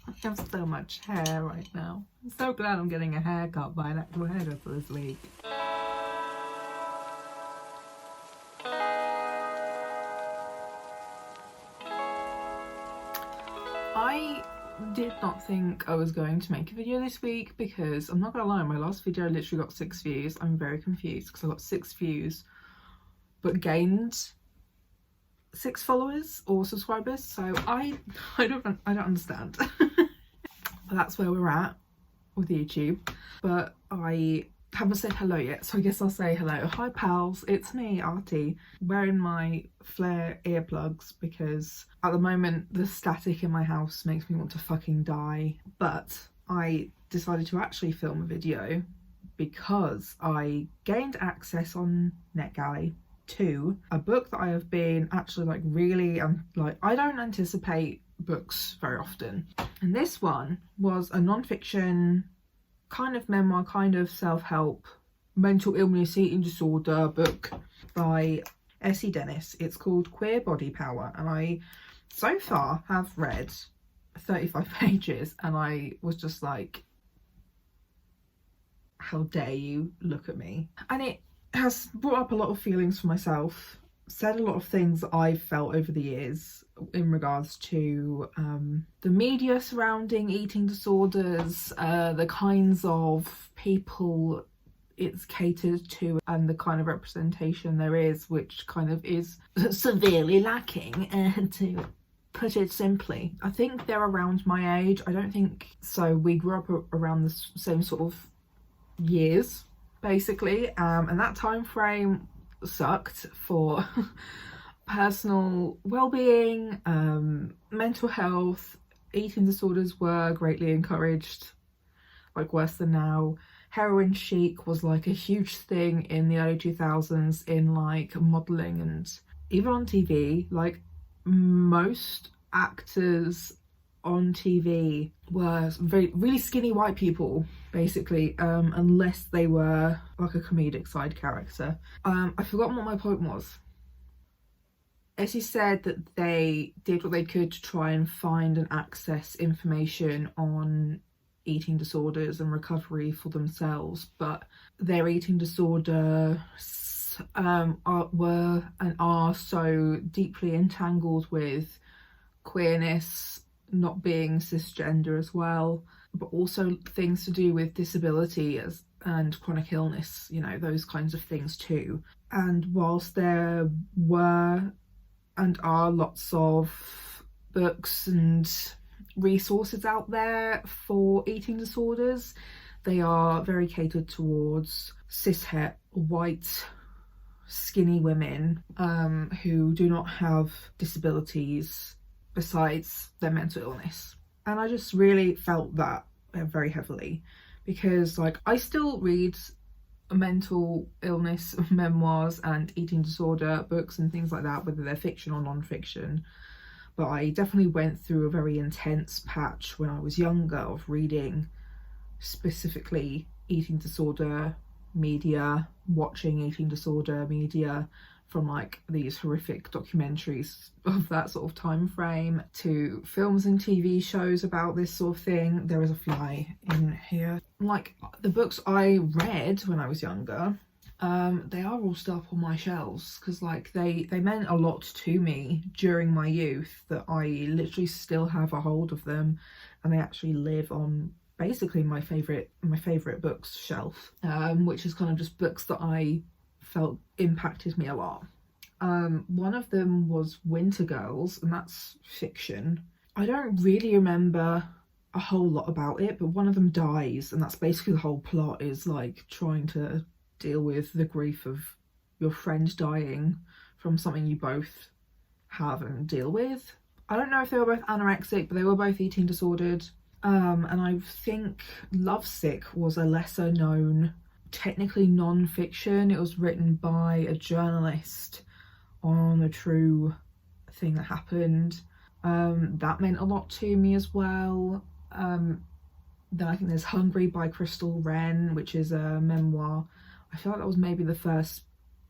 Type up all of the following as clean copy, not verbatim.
I have so much hair right now. I'm so glad I'm getting a haircut by an actual hairdresser this week. I did not think I was going to make a video this week because I'm not gonna lie, my last video literally got 6 views. I'm very confused because I got 6 views but gained 6 followers or subscribers, so I don't understand. That's where we're at with YouTube, but I haven't said hello yet, so I guess I'll say hello. Hi pals, it's me, Artie, wearing my flare earplugs because at the moment the static in my house makes me want to fucking die. But I decided to actually film a video because I gained access on NetGalley to a book that I have been actually like really like, I don't anticipate books very often, and this one was a non-fiction kind of memoir, kind of self-help, mental illness, eating disorder book by Essie Dennis. It's called Queer Body Power, and I so far have read 35 pages and I was just like, how dare you look at me. And it has brought up a lot of feelings for myself, said a lot of things that I've felt over the years in regards to the media surrounding eating disorders, the kinds of people it's catered to, and the kind of representation there is, which kind of is severely lacking, to put it simply. I think they're around my age. I don't think so. We grew up around the same sort of years, basically, and that time frame sucked for personal well-being, mental health. Eating disorders were greatly encouraged, like worse than now. Heroin chic was like a huge thing in the early 2000s in like modelling and even on TV. Like most actors on TV were really skinny white people, basically, unless they were like a comedic side character. I've forgotten what my point was. Essie said that they did what they could to try and find and access information on eating disorders and recovery for themselves, but their eating disorders were and are so deeply entangled with queerness, not being cisgender as well, but also things to do with disability and chronic illness, you know, those kinds of things too. And whilst there were and are lots of books and resources out there for eating disorders, they are very catered towards cishet, white, skinny women who do not have disabilities besides their mental illness. And I just really felt that very heavily, because like I still read mental illness memoirs and eating disorder books and things like that, whether they're fiction or non-fiction, but I definitely went through a very intense patch when I was younger of reading specifically eating disorder media, watching eating disorder media, from like these horrific documentaries of that sort of time frame to films and TV shows about this sort of thing. There is a fly in here. Like the books I read when I was younger, they are all still up on my shelves because like they meant a lot to me during my youth, that I literally still have a hold of them, and they actually live on basically my favorite books shelf, which is kind of just books that I felt impacted me a lot. One of them was Winter Girls, and that's fiction. I don't really remember a whole lot about it, but one of them dies, and that's basically the whole plot, is like trying to deal with the grief of your friend dying from something you both have and deal with. I don't know if they were both anorexic, but they were both eating disordered. And I think Lovesick was a lesser known, technically non-fiction. It was written by a journalist on a true thing that happened. That meant a lot to me as well. Then I think there's Hungry by Crystal Wren, which is a memoir. I feel like that was maybe the first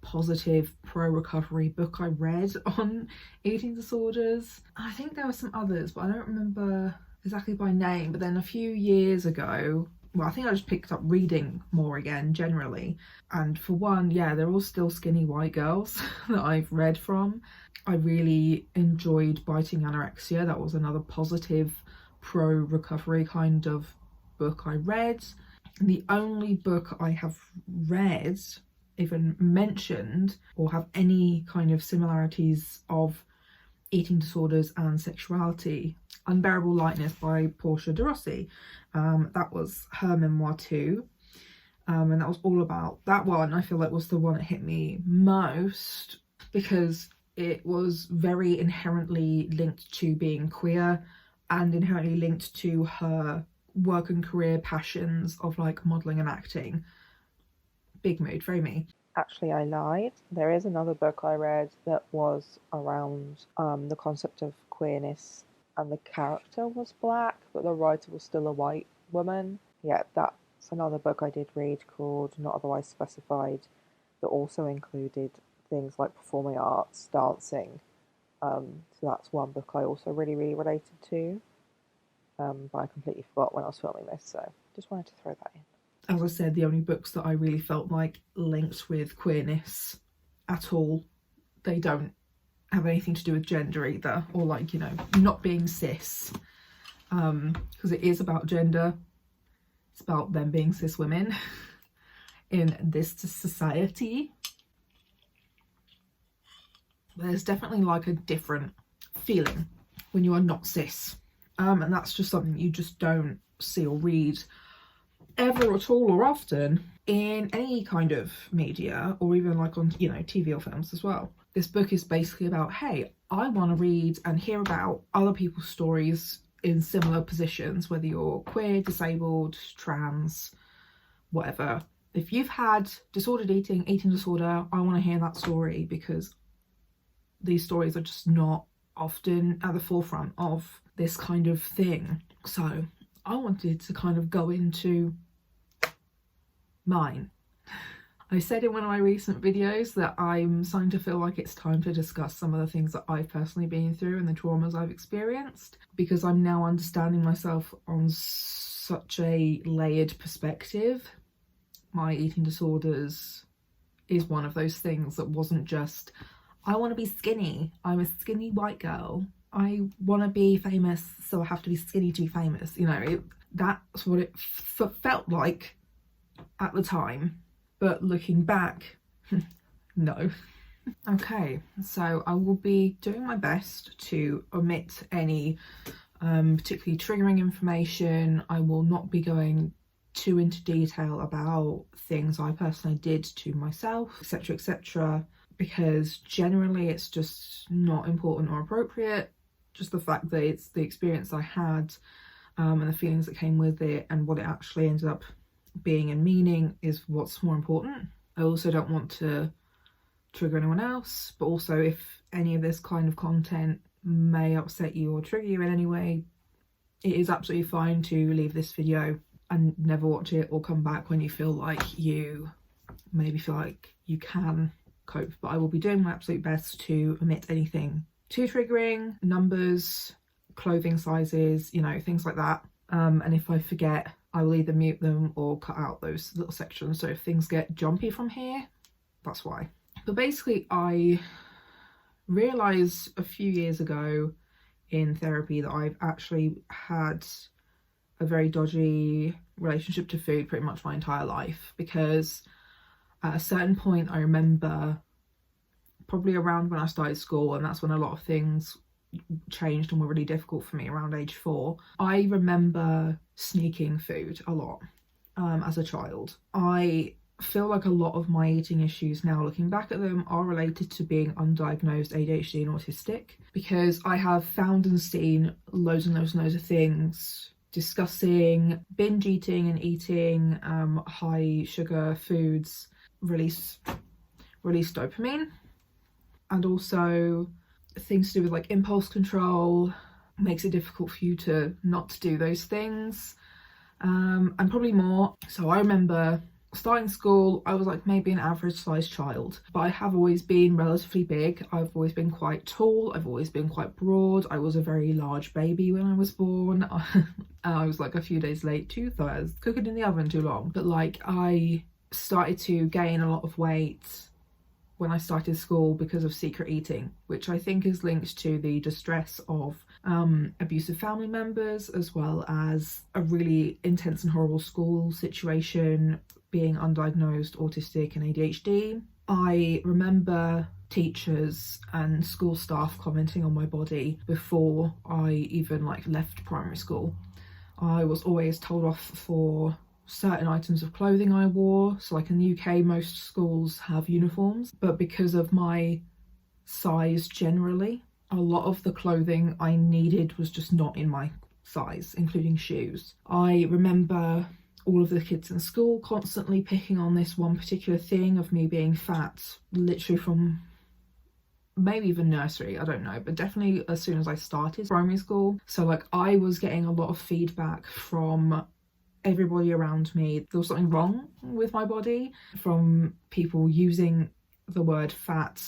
positive pro-recovery book I read on eating disorders. I think there were some others, but I don't remember exactly by name, but then a few years ago, well, I think I just picked up reading more again generally, and for one, yeah, they're all still skinny white girls that I've read from. I really enjoyed Biting Anorexia. That was another positive pro-recovery kind of book I read. And the only book I have read, even mentioned, or have any kind of similarities of eating disorders and sexuality, Unbearable Lightness by Portia de Rossi. That was her memoir too. And that was all about that one. I feel like was the one that hit me most because it was very inherently linked to being queer and inherently linked to her work and career passions of like modelling and acting. Big mood, very me. Actually, I lied. There is another book I read that was around the concept of queerness, and the character was black, but the writer was still a white woman. Yeah, that's another book I did read called Not Otherwise Specified, that also included things like performing arts, dancing. So that's one book I also really, really related to. But I completely forgot when I was filming this, so just wanted to throw that in. As I said, the only books that I really felt like linked with queerness at all, they don't have anything to do with gender either, or like, you know, not being cis, because it is about gender. It's about them being cis women in this society. There's definitely like a different feeling when you are not cis, and that's just something you just don't see or read ever at all or often in any kind of media, or even like on, you know, TV or films as well. This book is basically about, hey, I want to read and hear about other people's stories in similar positions, whether you're queer, disabled, trans, whatever. If you've had disordered eating disorder, I want to hear that story, because these stories are just not often at the forefront of this kind of thing. So I wanted to kind of go into mine. I said in one of my recent videos that I'm starting to feel like it's time to discuss some of the things that I've personally been through and the traumas I've experienced, because I'm now understanding myself on such a layered perspective. My eating disorders is one of those things that wasn't just, I want to be skinny, I'm a skinny white girl, I want to be famous, so I have to be skinny to be famous. You know, that's what it felt like at the time, but looking back, no. Okay, so I will be doing my best to omit any particularly triggering information. I will not be going too into detail about things I personally did to myself, etc, etc, because generally it's just not important or appropriate. Just the fact that it's the experience I had and the feelings that came with it and what it actually ended up being and meaning is what's more important. I also don't want to trigger anyone else, but also if any of this kind of content may upset you or trigger you in any way, it is absolutely fine to leave this video and never watch it, or come back when you feel like you maybe feel like you can cope. But I will be doing my absolute best to omit anything too triggering, numbers, clothing sizes, you know, things like that. And if I forget, I will either mute them or cut out those little sections. So if things get jumpy from here, that's why. But basically, I realised a few years ago in therapy that I've actually had a very dodgy relationship to food pretty much my entire life, because at a certain point I remember, probably around when I started school, and that's when a lot of things changed and were really difficult for me, around age 4, I remember sneaking food a lot as a child. I feel like a lot of my eating issues now, looking back at them, are related to being undiagnosed ADHD and autistic, because I have found and seen loads and loads and loads of things discussing binge eating and eating high sugar foods release dopamine, and also things to do with like impulse control, makes it difficult for you to not do those things, and probably more. So I remember Starting school, I was like maybe an average sized child, but I have always been relatively big. I've always been quite tall, I've always been quite broad. I was a very large baby when I was born. I was like a few days late too, so I was cooking in the oven too long. But like, I started to gain a lot of weight when I started school because of secret eating, which I think is linked to the distress of abusive family members, as well as a really intense and horrible school situation, being undiagnosed autistic and ADHD. I remember teachers and school staff commenting on my body before I even like left primary school. I was always told off for certain items of clothing I wore. So like in the UK, most schools have uniforms, but because of my size generally, a lot of the clothing I needed was just not in my size, including shoes. I remember all of the kids in school constantly picking on this one particular thing of me being fat, literally from maybe even nursery, I don't know, but definitely as soon as I started primary school. So like, I was getting a lot of feedback from everybody around me. There was something wrong with my body, from people using the word fat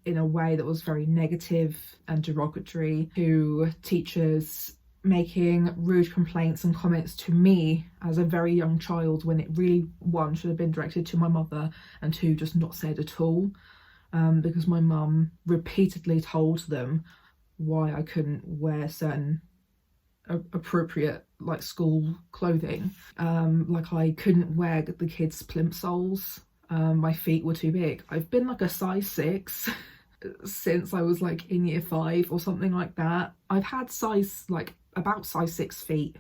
in a way that was very negative and derogatory, to teachers making rude complaints and comments to me as a very young child, when it really, one, should have been directed to my mother, and two, just not said at all, because my mum repeatedly told them why I couldn't wear certain appropriate like school clothing. Like, I couldn't wear the kids' plimsolls. My feet were too big. I've been like a size 6 since I was like in year 5 or something like that. I've had about size 6 feet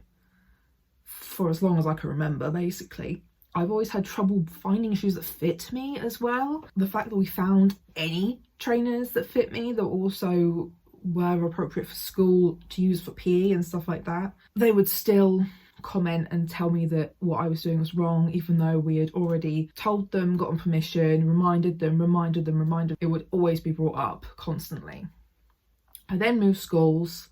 for as long as I can remember, basically. I've always had trouble finding shoes that fit me as well. The fact that we found any trainers that fit me that also were appropriate for school to use for PE and stuff like that, they would still comment and tell me that what I was doing was wrong, even though we had already told them, gotten permission, reminded them. It would always be brought up constantly. I then moved schools.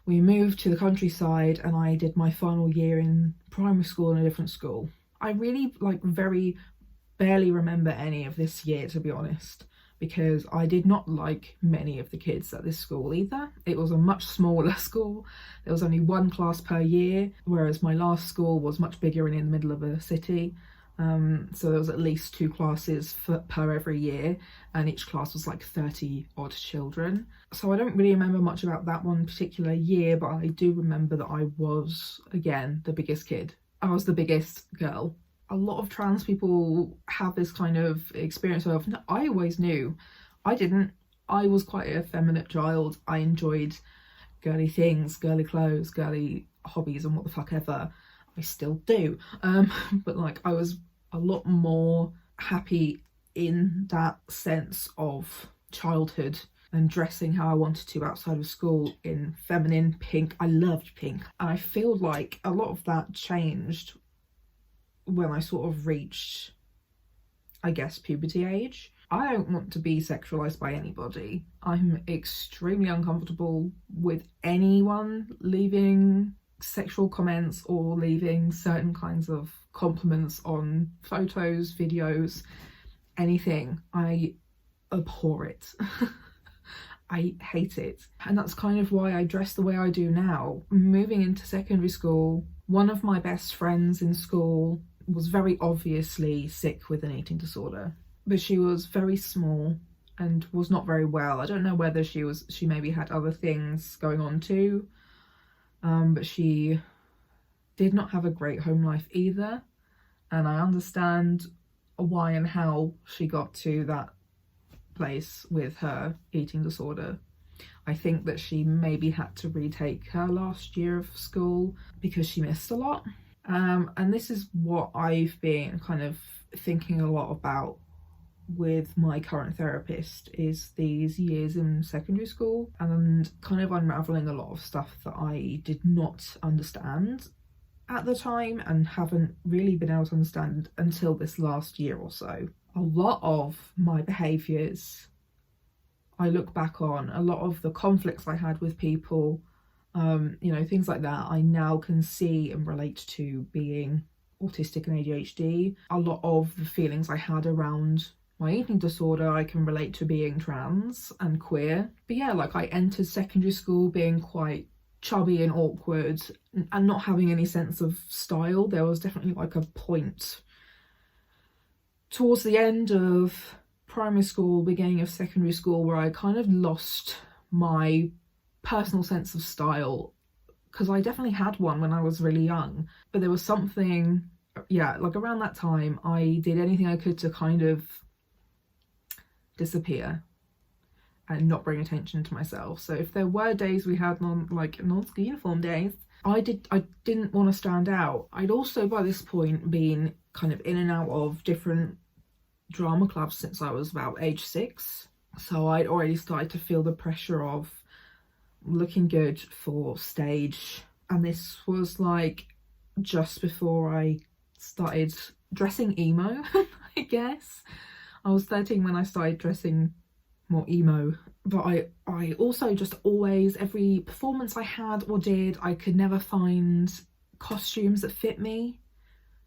We moved to the countryside, and I did my final year in primary school in a different school. I really very barely remember any of this year, to be honest, because I did not like many of the kids at this school either. It was a much smaller school. There was only one class per year, whereas my last school was much bigger and in the middle of a city. So there was at least 2 classes per every year, and each class was like 30 odd children. So I don't really remember much about that one particular year, but I do remember that I was, again, the biggest kid. I was the biggest girl. A lot of trans people have this kind of experience of, no, I always knew. I didn't. I was quite a effeminate child. I enjoyed girly things, girly clothes, girly hobbies, and what the fuck ever. I still do. But like, I was a lot more happy in that sense of childhood and dressing how I wanted to outside of school in feminine pink. I loved pink. And I feel like a lot of that changed when I sort of reached, I guess, puberty age. I don't want to be sexualized by anybody. I'm extremely uncomfortable with anyone leaving sexual comments or leaving certain kinds of compliments on photos, videos, anything. I abhor it. I hate it. And that's kind of why I dress the way I do now. Moving into secondary school, one of my best friends in school was very obviously sick with an eating disorder, but she was very small and was not very well. I don't know whether she maybe had other things going on too, but she did not have a great home life either, and I understand why and how she got to that place with her eating disorder. I think that she maybe had to retake her last year of school because she missed a lot. And this is what I've been kind of thinking a lot about with my current therapist, is these years in secondary school and kind of unraveling a lot of stuff that I did not understand at the time and haven't really been able to understand until this last year or so. A lot of my behaviours I look back on, a lot of the conflicts I had with people, things like that, I now can see and relate to being autistic and ADHD. A lot of the feelings I had around my eating disorder I can relate to being trans and queer. But yeah, like I entered secondary school being quite chubby and awkward and not having any sense of style. There was definitely like a point towards the end of primary school, beginning of secondary school, where I kind of lost my personal sense of style, because I definitely had one when I was really young, but there was something, yeah, like around that time I did anything I could to kind of disappear and not bring attention to myself. So if there were days we had non-school uniform days, I didn't want to stand out. I'd also by this point been kind of in and out of different drama clubs since I was about age 6, so I'd already started to feel the pressure of looking good for stage. And this was like just before I started dressing emo. I guess I was 13 when I started dressing more emo, but I also just always, every performance I had or did, I could never find costumes that fit me.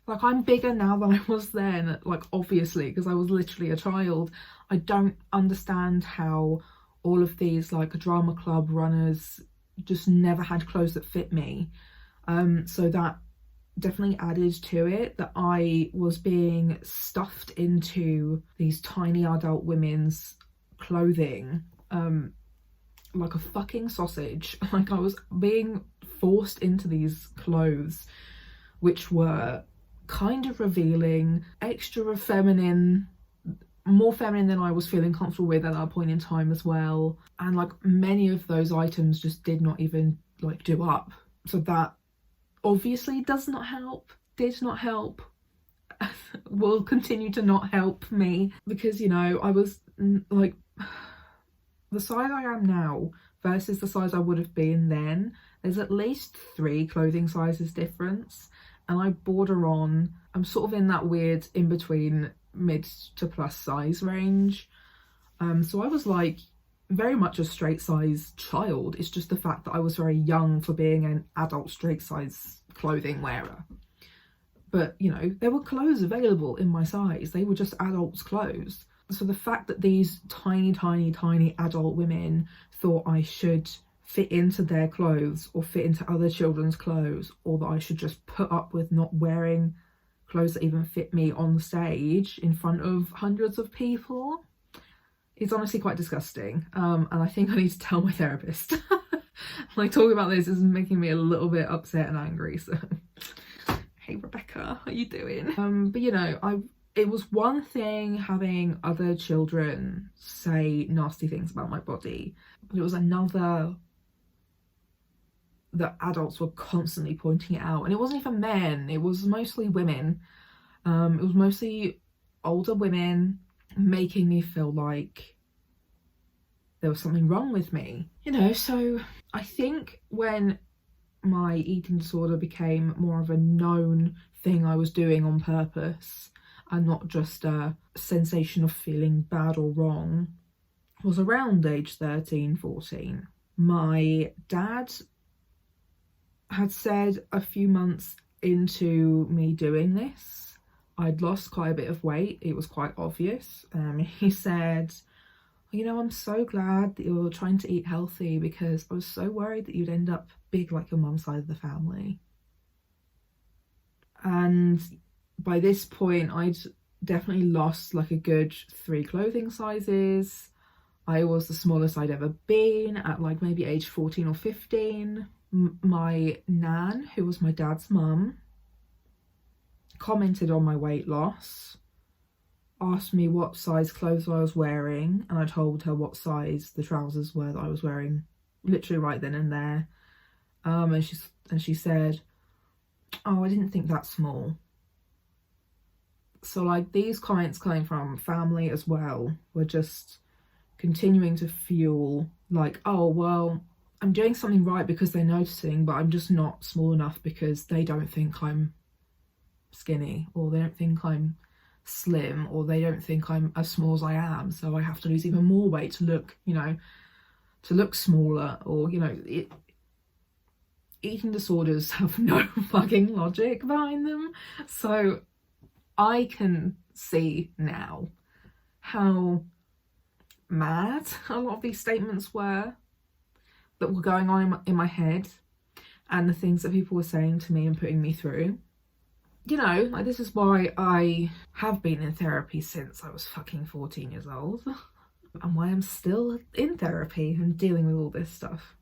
Like, I'm bigger now than I was then, like, obviously, because I was literally a child. I don't understand how all of these like drama club runners just never had clothes that fit me. So that definitely added to it, that I was being stuffed into these tiny adult women's clothing like a fucking sausage. Like, I was being forced into these clothes which were kind of revealing, extra feminine, more feminine than I was feeling comfortable with at that point in time as well. And like many of those items just did not even like do up. So that obviously does not help, did not help, will continue to not help me, because, you know, I was like, the size I am now versus the size I would have been then, there's at least 3 clothing sizes difference. And I border on, I'm sort of in that weird in between mid to plus size range. So I was like very much a straight size child. It's just the fact that I was very young for being an adult straight size clothing wearer. But, you know, there were clothes available in my size. They were just adults' clothes. So the fact that these tiny, tiny, tiny adult women thought I should fit into their clothes or fit into other children's clothes, or that I should just put up with not wearing clothes that even fit me on stage in front of hundreds of people, it's honestly quite disgusting. And I think I need to tell my therapist. Like, talking about this is making me a little bit upset and angry, so hey Rebecca, how you doing? But you know, it was one thing having other children say nasty things about my body, but it was another that adults were constantly pointing it out. And it wasn't even men, it was mostly women. It was mostly older women making me feel like there was something wrong with me, you know. So I think when my eating disorder became more of a known thing I was doing on purpose and not just a sensation of feeling bad or wrong, was around age 13, 14. My dad had said a few months into me doing this, I'd lost quite a bit of weight. It was quite obvious. He said, you know, I'm so glad that you're trying to eat healthy, because I was so worried that you'd end up big like your mum's side of the family. And by this point, I'd definitely lost like a good 3 clothing sizes. I was the smallest I'd ever been at like maybe age 14 or 15. My nan, who was my dad's mum, commented on my weight loss, asked me what size clothes I was wearing, and I told her what size the trousers were that I was wearing, literally right then and there. And she said, oh, I didn't think that small. So like, these comments coming from family as well were just continuing to fuel like, oh well, I'm doing something right because they're noticing, but I'm just not small enough because they don't think I'm skinny, or they don't think I'm slim, or they don't think I'm as small as I am, so I have to lose even more weight to look, you know, to look smaller, or, you know, eating disorders have no fucking logic behind them. So I can see now how mad a lot of these statements were that were going on in my head, and the things that people were saying to me and putting me through. You know, like, this is why I have been in therapy since I was fucking 14 years old, and why I'm still in therapy and dealing with all this stuff.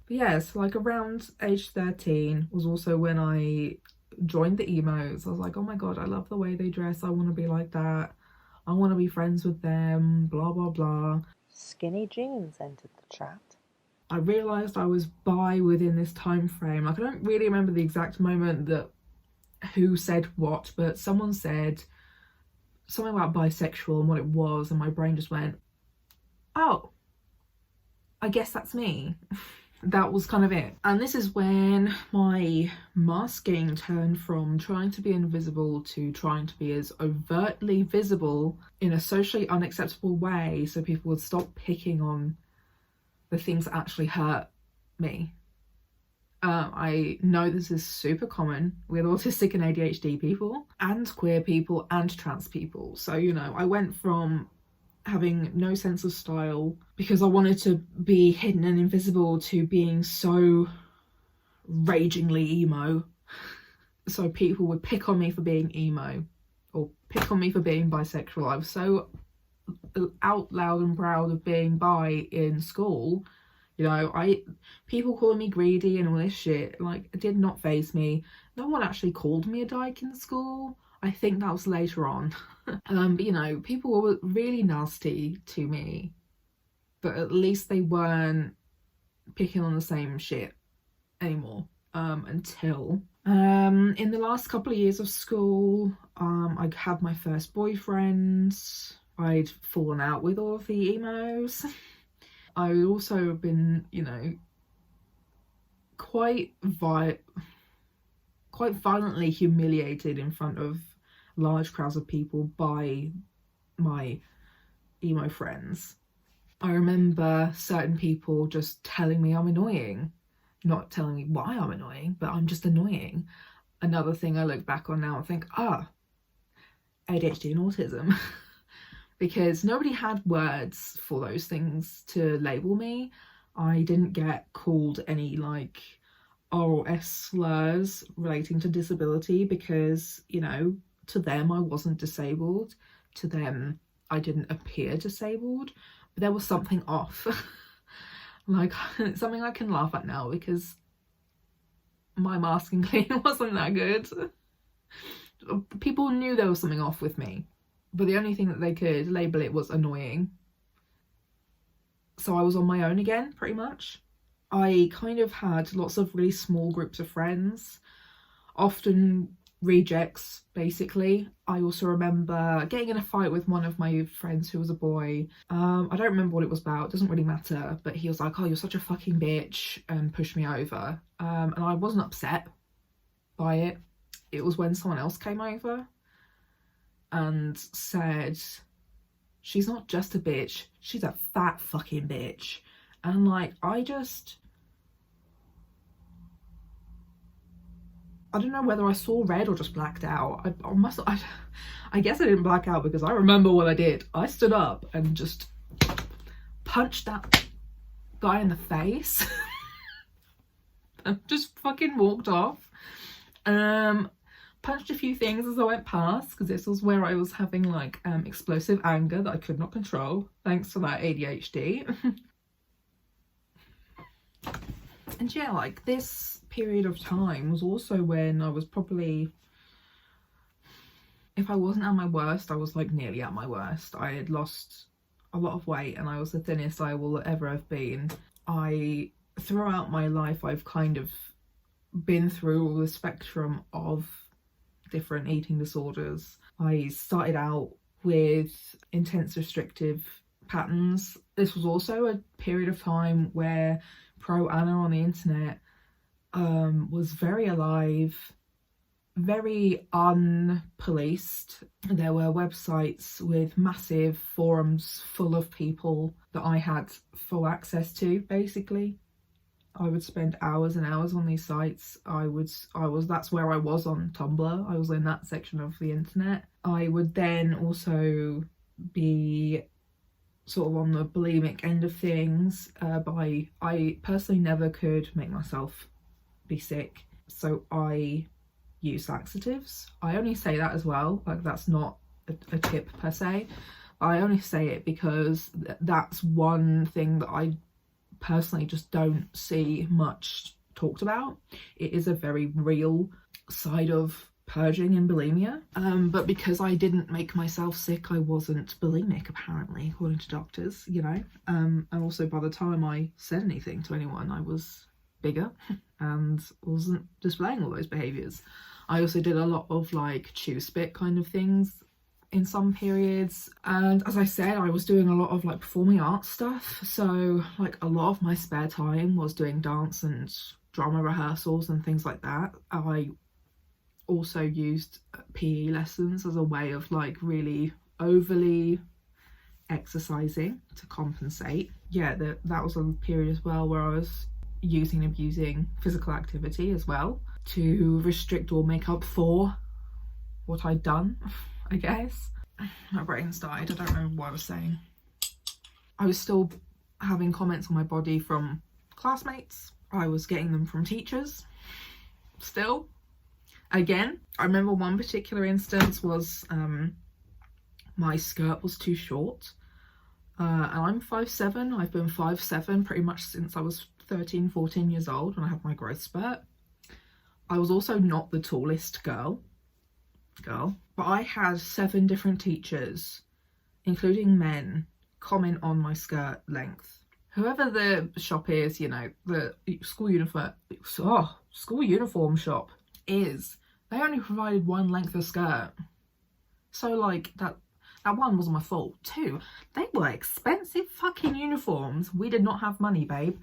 But yeah, so like around age 13 was also when I joined the emos. I was like, oh my god, I love the way they dress, I want to be like that, I want to be friends with them, blah blah blah. Skinny jeans entered the chat. I realised I was bi within this time frame. Like, I don't really remember the exact moment that who said what, but someone said something about bisexual and what it was, and my brain just went, oh, I guess that's me. That was kind of it. And this is when my masking turned from trying to be invisible to trying to be as overtly visible in a socially unacceptable way, so people would stop picking on the things that actually hurt me. I know this is super common with autistic and ADHD people, and queer people, and trans people. So, you know, I went from having no sense of style because I wanted to be hidden and invisible to being so ragingly emo. So people would pick on me for being emo or pick on me for being bisexual. I was so out loud and proud of being bi in school. You know, people calling me greedy and all this shit, like, it did not faze me. No one actually called me a dyke in school. I think that was later on. But you know, people were really nasty to me, but at least they weren't picking on the same shit anymore. Until in the last couple of years of school, I had my first boyfriend. I'd fallen out with all of the emos. I would also have been, you know, quite violently humiliated in front of large crowds of people by my emo friends. I remember certain people just telling me I'm annoying, not telling me why I'm annoying, but I'm just annoying. Another thing I look back on now and think, ADHD and autism. Because nobody had words for those things to label me. I didn't get called any like R or S slurs relating to disability because, you know, to them I wasn't disabled. To them I didn't appear disabled, but there was something off. Like, something I can laugh at now because my masking clean wasn't that good. People knew there was something off with me, but the only thing that they could label it was annoying. So I was on my own again, pretty much. I kind of had lots of really small groups of friends, often rejects, basically. I also remember getting in a fight with one of my friends who was a boy. I don't remember what it was about, it doesn't really matter, but he was like, oh, you're such a fucking bitch, and pushed me over. And I wasn't upset by it. It was when someone else came over and said, she's not just a bitch, she's a fat fucking bitch. And like, I don't know whether I saw red or just blacked out. I guess I didn't black out because I remember what I did. I stood up and just punched that guy in the face. And just fucking walked off. Punched a few things as I went past, because this was where I was having like explosive anger that I could not control, thanks to that ADHD. And yeah, like, this period of time was also when I was probably, if I wasn't at my worst, I was like nearly at my worst. I had lost a lot of weight and I was the thinnest I will ever have been. Throughout my life, I've kind of been through all the spectrum of different eating disorders. I started out with intense restrictive patterns. This was also a period of time where pro-Ana on the internet was very alive, very unpoliced. There were websites with massive forums full of people that I had full access to, basically. I would spend hours and hours on these sites. That's where I was on Tumblr. I was in that section of the internet. I would then also be sort of on the bulimic end of things, but I personally never could make myself be sick, so I use laxatives. I only say that as well, like that's not a tip per se. I only say it because that's one thing that I personally just don't see much talked about. It is a very real side of purging and bulimia, but because I didn't make myself sick, I wasn't bulimic apparently, according to doctors, you know. And also by the time I said anything to anyone, I was bigger and wasn't displaying all those behaviours. I also did a lot of like chew spit kind of things in some periods, and as I said, I was doing a lot of like performing arts stuff, so like a lot of my spare time was doing dance and drama rehearsals and things like that. I also used PE lessons as a way of like really overly exercising to compensate. Yeah, that was a period as well where I was using and abusing physical activity as well to restrict or make up for what I'd done, I guess. My brain's died, I don't remember what I was saying. I was still having comments on my body from classmates. I was getting them from teachers still. Again, I remember one particular instance was my skirt was too short, and I'm 5'7". I've been 5'7" pretty much since I was 13, 14 years old when I had my growth spurt. I was also not the tallest girl, but I had 7 different teachers, including men, comment on my skirt length. Whoever the shop is, you know, the school uniform shop is, they only provided one length of skirt. So like that one wasn't my fault. 2, they were expensive fucking uniforms. We did not have money, babe.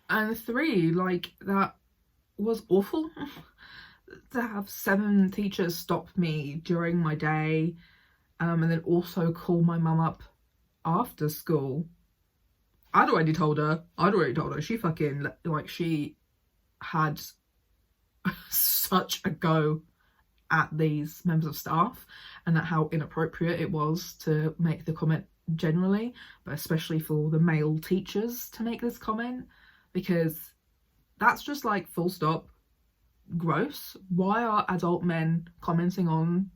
And 3, like that was awful. To have 7 teachers stop me during my day, and then also call my mum up after school. I'd already told her. She fucking, like, she had such a go at these members of staff and at how inappropriate it was to make the comment generally, but especially for the male teachers to make this comment, because that's just like full stop gross. Why are adult men commenting on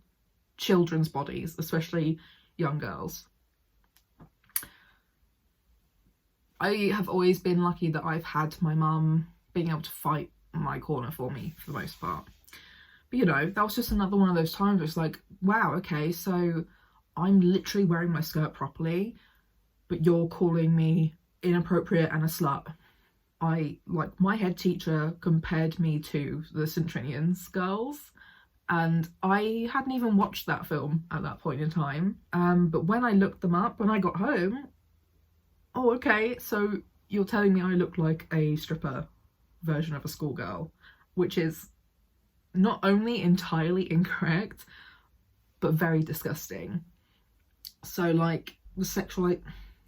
children's bodies, especially young girls? I have always been lucky that I've had my mum being able to fight my corner for me for the most part. But you know, that was just another one of those times where it's like, wow, okay, so I'm literally wearing my skirt properly, but you're calling me inappropriate and a slut. My head teacher compared me to the St. Trinian's girls, and I hadn't even watched that film at that point in time. But when I looked them up, when I got home, oh, okay, so you're telling me I look like a stripper version of a schoolgirl, which is not only entirely incorrect, but very disgusting. So like the sexual,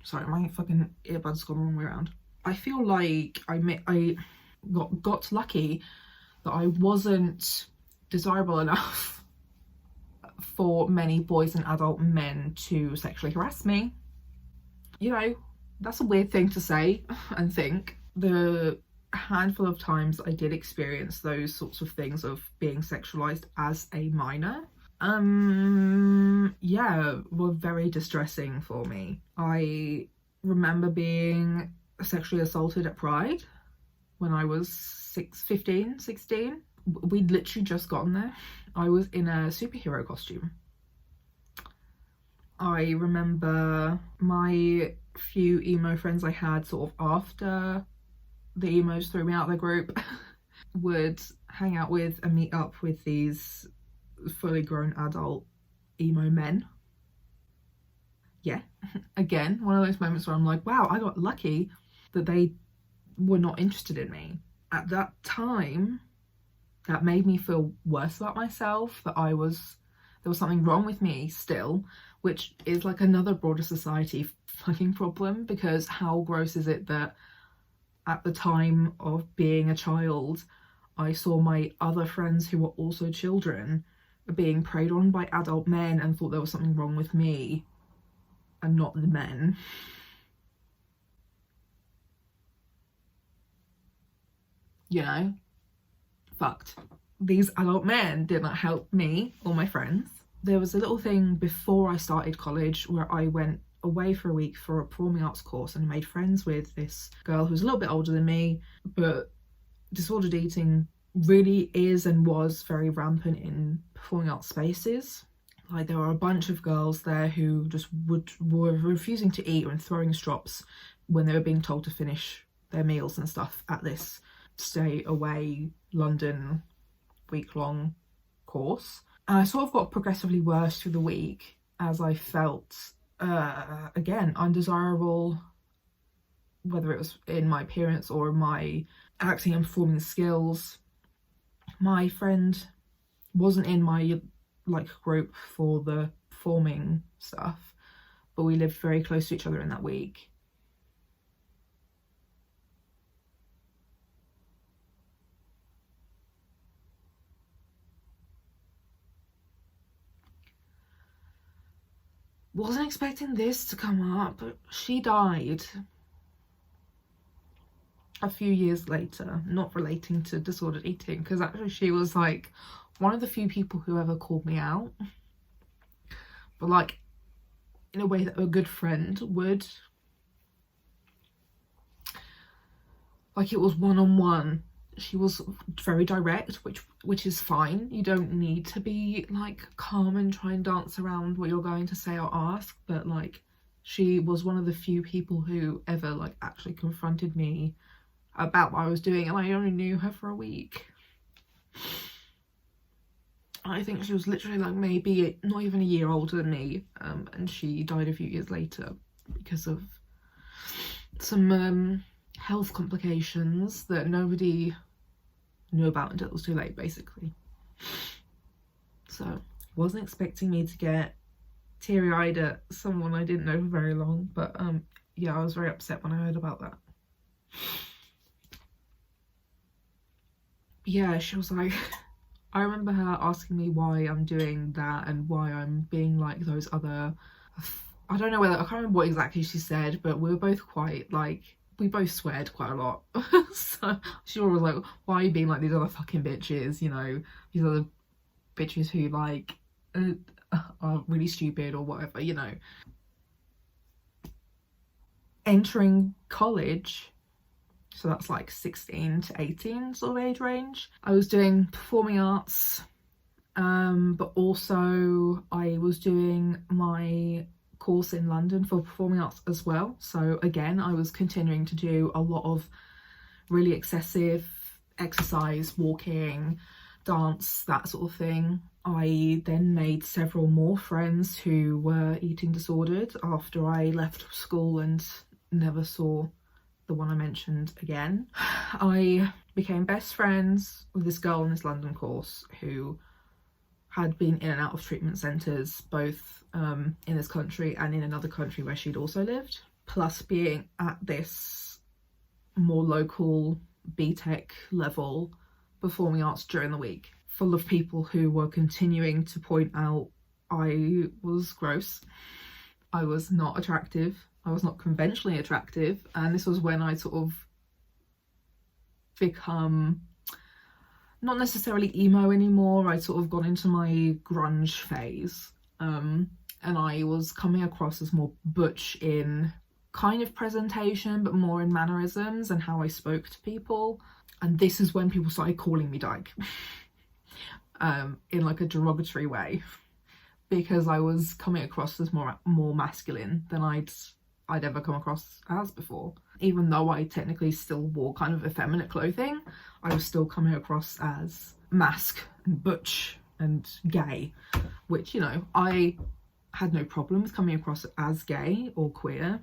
sorry, my fucking earbuds gone the wrong way around. I feel like I got lucky that I wasn't desirable enough for many boys and adult men to sexually harass me. You know, that's a weird thing to say and think. The handful of times I did experience those sorts of things of being sexualized as a minor, yeah, were very distressing for me. I remember being sexually assaulted at Pride when I was 16. We'd literally just gotten there. I was in a superhero costume. I remember my few emo friends I had sort of after the emos threw me out of the group would hang out with and meet up with these fully grown adult emo men. Yeah, again, one of those moments where I'm like, wow, I got lucky that they were not interested in me. At that time, that made me feel worse about myself, that I was there was something wrong with me still, which is like another broader society fucking problem, because how gross is it that at the time of being a child, I saw my other friends who were also children being preyed on by adult men and thought there was something wrong with me and not the men. You know? Fucked. These adult men did not help me or my friends. There was a little thing before I started college where I went away for a week for a performing arts course and made friends with this girl who's a little bit older than me, but disordered eating really is and was very rampant in performing arts spaces. Like, there were a bunch of girls there who just were refusing to eat and throwing strops when they were being told to finish their meals and stuff at this stay away London week-long course. And I sort of got progressively worse through the week as I felt again undesirable, whether it was in my appearance or my acting and performing skills. My friend wasn't in my group for the performing stuff, but we lived very close to each other in that week. Wasn't expecting this to come up, but she died a few years later, not relating to disordered eating, because actually she was like one of the few people who ever called me out, but like in a way that a good friend would. Like, it was one-on-one. She was very direct, which is fine. You don't need to be like calm and try and dance around what you're going to say or ask, but like, she was one of the few people who ever like actually confronted me about what I was doing, and I only knew her for a week. I think she was literally like maybe not even a year older than me, and she died a few years later because of some health complications that nobody knew about until it was too late, basically. So wasn't expecting me to get teary-eyed at someone I didn't know for very long, but yeah, I was very upset when I heard about that. Yeah, she was like, I remember her asking me why I'm doing that and why I'm being like those other, I don't know whether, I can't remember what exactly she said, but we were both quite like, we both sweared quite a lot. So she was like, why are you being like these other fucking bitches, you know, these other bitches who like are really stupid or whatever, you know. Entering college, so that's like 16 to 18 sort of age range, I was doing performing arts, but also I was doing my course in London for performing arts as well. So again, I was continuing to do a lot of really excessive exercise, walking, dance, that sort of thing. I then made several more friends who were eating disordered after I left school and never saw the one I mentioned again. I became best friends with this girl in this London course who had been in and out of treatment centres, both in this country and in another country where she'd also lived, plus being at this more local BTEC level performing arts during the week, full of people who were continuing to point out I was gross, I was not attractive, I was not conventionally attractive, and this was when I sort of become not necessarily emo anymore. I'd sort of gone into my grunge phase, and I was coming across as more butch in kind of presentation, but more in mannerisms and how I spoke to people. And this is when people started calling me dyke, in like a derogatory way, because I was coming across as more masculine than I'd ever come across as before. Even though I technically still wore kind of effeminate clothing, I was still coming across as mask and butch and gay, which, you know, I had no problem with coming across as gay or queer,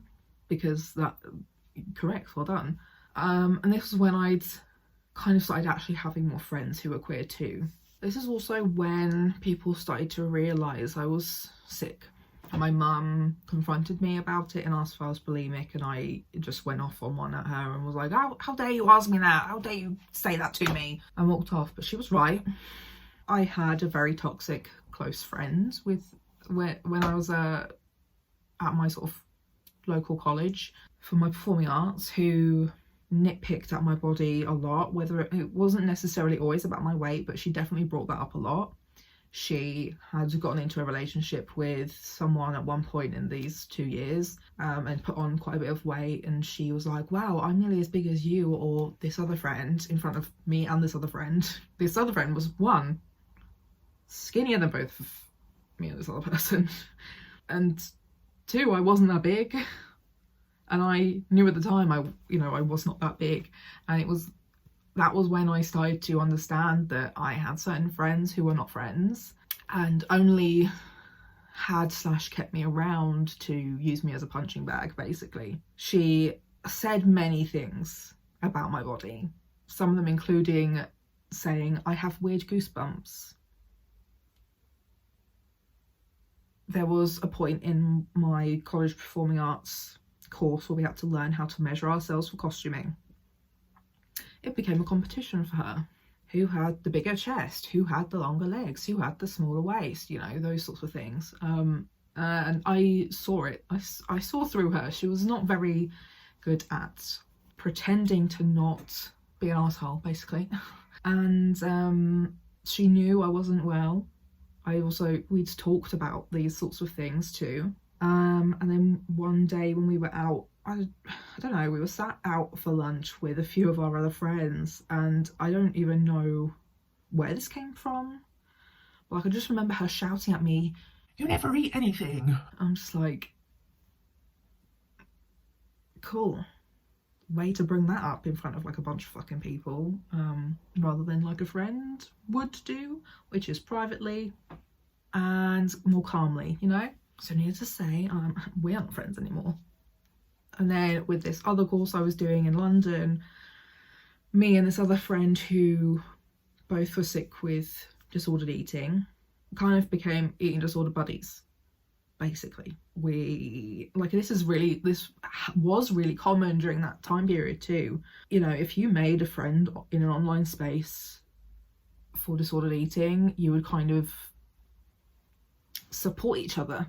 because that, correct, well done. And this was when I'd kind of started actually having more friends who were queer too. This is also when people started to realise I was sick. My mum confronted me about it and asked if I was bulimic, and I just went off on one at her and was like, how dare you ask me that? How dare you say that to me? And walked off, but she was right. I had a very toxic close friend when I was at my sort of local college for my performing arts, who nitpicked at my body a lot, whether it wasn't necessarily always about my weight, but she definitely brought that up a lot. She had gotten into a relationship with someone at one point in these 2 years, and put on quite a bit of weight, and she was like, wow, I'm nearly as big as you or this other friend, in front of me and this other friend. This other friend was, one, skinnier than both of me and this other person, and two, I wasn't that big, and I knew at the time I was not that big. And that was when I started to understand that I had certain friends who were not friends and only had / kept me around to use me as a punching bag, basically. She said many things about my body, some of them including saying I have weird goosebumps. There was a point in my college performing arts course where we had to learn how to measure ourselves for costuming. It became a competition for her. Who had the bigger chest? Who had the longer legs? Who had the smaller waist? You know, those sorts of things. And I saw it. I saw through her. She was not very good at pretending to not be an arsehole, basically. And she knew I wasn't well. We'd talked about these sorts of things too. And then one day when we were out, I don't know, we were sat out for lunch with a few of our other friends, and I don't even know where this came from, but I could just remember her shouting at me, "You never eat anything." I'm just like, cool. Way to bring that up in front of like a bunch of fucking people, rather than like a friend would do, which is privately and more calmly, you know? So needless to say, we aren't friends anymore. And then with this other course I was doing in London, me and this other friend who both were sick with disordered eating kind of became eating disorder buddies, basically. This was really common during that time period too. You know, if you made a friend in an online space for disordered eating, you would kind of support each other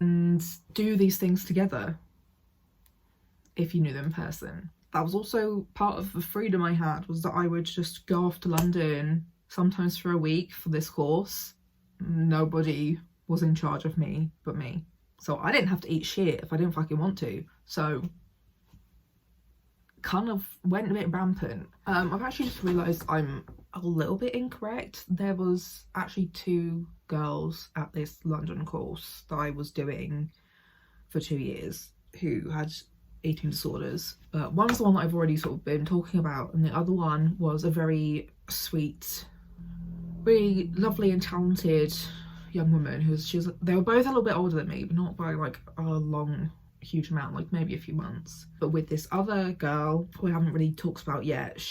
and do these things together if you knew them in person. That was also part of the freedom I had, was that I would just go off to London sometimes for a week for this course. Nobody was in charge of me but me, so I didn't have to eat shit if I didn't fucking want to. So kind of went a bit rampant. I've actually just realised I'm a little bit incorrect. There was actually 2 girls at this London course that I was doing for 2 years who had eating disorders. One was the one that I've already sort of been talking about, and the other one was a very sweet, really lovely and talented young woman they were both a little bit older than me, but not by like a huge amount, like maybe a few months. But with this other girl who I haven't really talked about yet,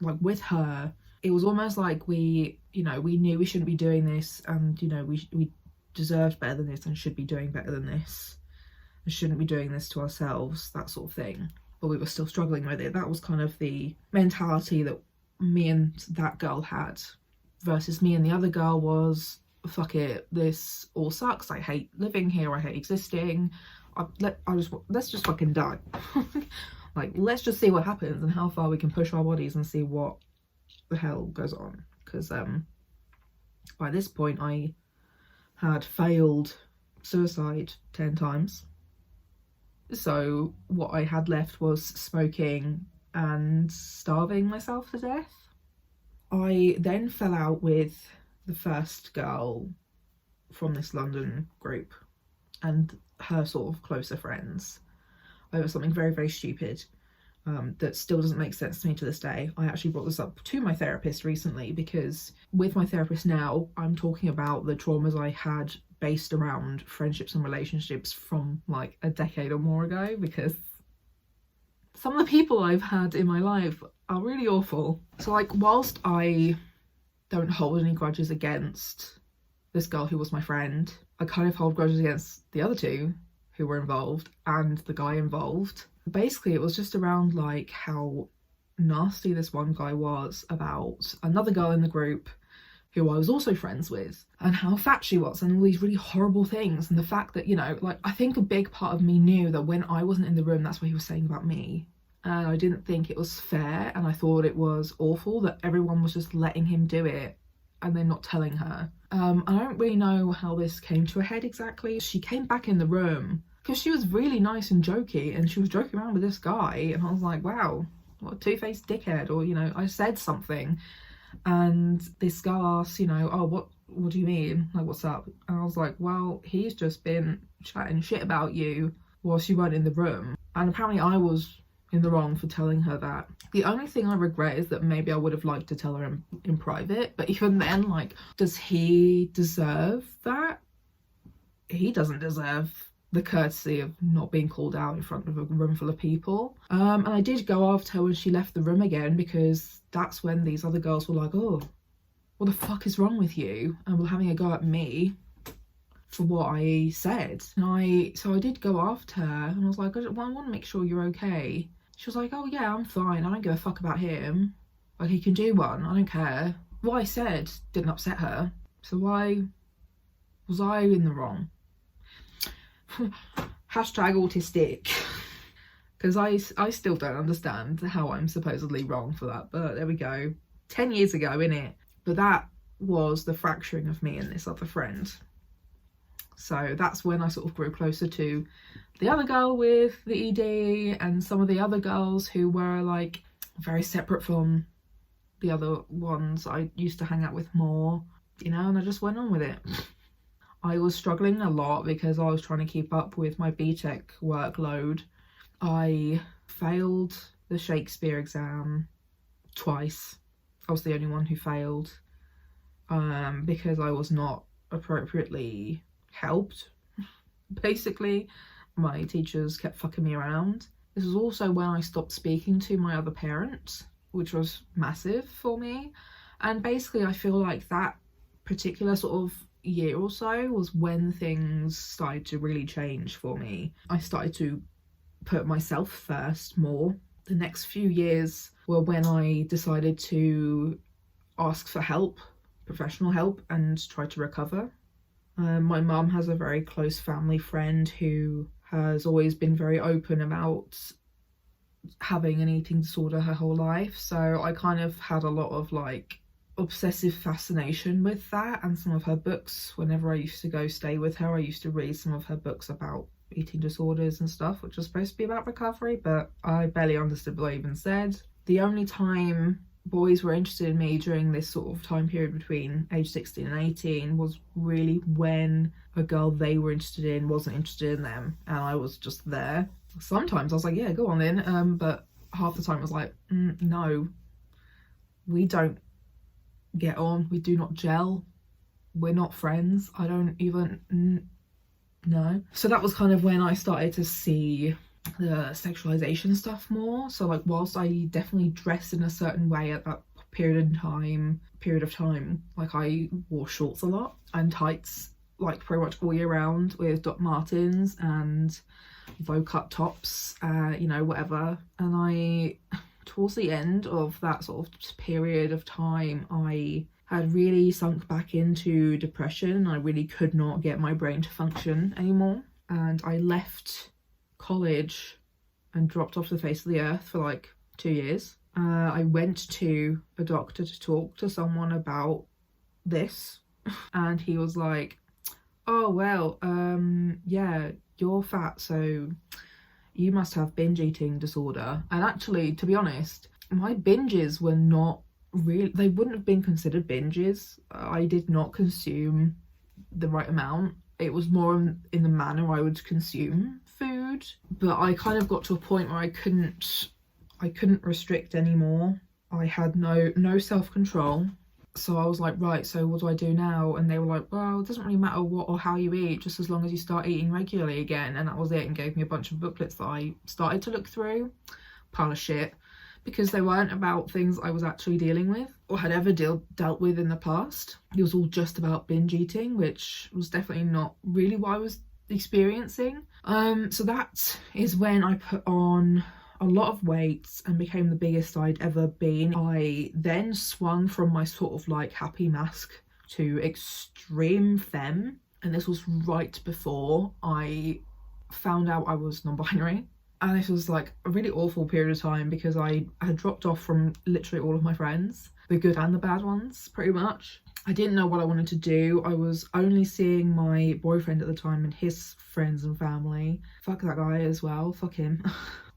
with her, it was almost like we knew we shouldn't be doing this, and we deserved better than this and should be doing better than this and shouldn't be doing this to ourselves, that sort of thing. But we were still struggling with it. That was kind of the mentality that me and that girl had, versus me and the other girl was, fuck it, this all sucks, I hate living here, I hate existing, let's just fucking die. Like, let's just see what happens and how far we can push our bodies and see what the hell goes on. Because by this point I had failed suicide 10 times, so what I had left was smoking and starving myself to death. I then fell out with the first girl from this London group and her sort of closer friends over something very, very stupid that still doesn't make sense to me to this day. I actually brought this up to my therapist recently, because with my therapist now, I'm talking about the traumas I had based around friendships and relationships from like a decade or more ago, because some of the people I've had in my life are really awful. So like, whilst I don't hold any grudges against this girl who was my friend. I kind of hold grudges against the other two who were involved and the guy involved. Basically, it was just around like how nasty this one guy was about another girl in the group who I was also friends with, and how fat she was, and all these really horrible things. And the fact that, you know, like, I think a big part of me knew that when I wasn't in the room, that's what he was saying about me. And I didn't think it was fair, and I thought it was awful that everyone was just letting him do it and then not telling her. I don't really know how this came to a head exactly. She came back in the room because she was really nice and jokey, and she was joking around with this guy, and I was like, wow, what a two-faced dickhead. Or, you know, I said something, and this girl asked, you know, oh, what do you mean? Like, what's up? And I was like, well, he's just been chatting shit about you whilst you weren't in the room. And apparently I was in the wrong for telling her that. The only thing I regret is that maybe I would have liked to tell her in private, but even then, like, does he deserve that? He doesn't deserve the courtesy of not being called out in front of a room full of people. And I did go after her when she left the room again, because that's when these other girls were like, oh, what the fuck is wrong with you? And were having a go at me for what I said. And so I did go after her, and I was like, I want to make sure you're okay. She was like, oh yeah, I'm fine, I don't give a fuck about him. Like, he can do one, I don't care. What I said didn't upset her, so why was I in the wrong? Hashtag autistic. Because I still don't understand how I'm supposedly wrong for that, but there we go. 10 years ago, innit? But that was the fracturing of me and this other friend. So that's when I sort of grew closer to the other girl with the ED and some of the other girls who were like very separate from the other ones I used to hang out with more, you know, and I just went on with it. I was struggling a lot because I was trying to keep up with my BTEC workload. I failed the Shakespeare exam twice. I was the only one who failed because I was not appropriately helped. Basically, my teachers kept fucking me around. This was also when I stopped speaking to my other parents, which was massive for me. And basically, I feel like that particular sort of year or so was when things started to really change for me. I started to put myself first more. The next few years were when I decided to ask for help, professional help, and try to recover. My mum has a very close family friend who has always been very open about having an eating disorder her whole life, so I kind of had a lot of like obsessive fascination with that, and some of her books, whenever I used to go stay with her, I used to read some of her books about eating disorders and stuff, which was supposed to be about recovery, but I barely understood what I even said. The only time boys were interested in me during this sort of time period between age 16 and 18 was really when a girl they were interested in wasn't interested in them, and I was just there. Sometimes I was like, yeah, go on then, but half the time I was like, no, we don't get on, we do not gel, we're not friends, I don't even no. So that was kind of when I started to see the sexualisation stuff more. So like, whilst I definitely dressed in a certain way at that period of time, like I wore shorts a lot and tights like pretty much all year round with Doc Martens and low cut tops, you know, whatever. And I, towards the end of that sort of period of time, I had really sunk back into depression. I really could not get my brain to function anymore, and I left college and dropped off the face of the earth for like 2 years. I went to a doctor to talk to someone about this, and he was like, oh well, yeah, you're fat, so you must have binge eating disorder. And actually, to be honest, my binges were not really, they wouldn't have been considered binges. I did not consume the right amount. It was more in the manner I would consume food, but I kind of got to a point where I couldn't restrict anymore. I had no self-control. So I was like, right, so what do I do now? And they were like, well, it doesn't really matter what or how you eat, just as long as you start eating regularly again. And that was it, and gave me a bunch of booklets that I started to look through. Pile of shit. because they weren't about things I was actually dealing with or had ever dealt with in the past. It was all just about binge eating, which was definitely not really what I was experiencing. So that is when I put on a lot of weight and became the biggest I'd ever been. I then swung from my sort of like happy mask to extreme femme, and this was right before I found out I was non-binary. And this was like a really awful period of time because I had dropped off from literally all of my friends, the good and the bad ones, pretty much. I didn't know what I wanted to do. I was only seeing my boyfriend at the time and his friends and family. Fuck that guy as well, fuck him.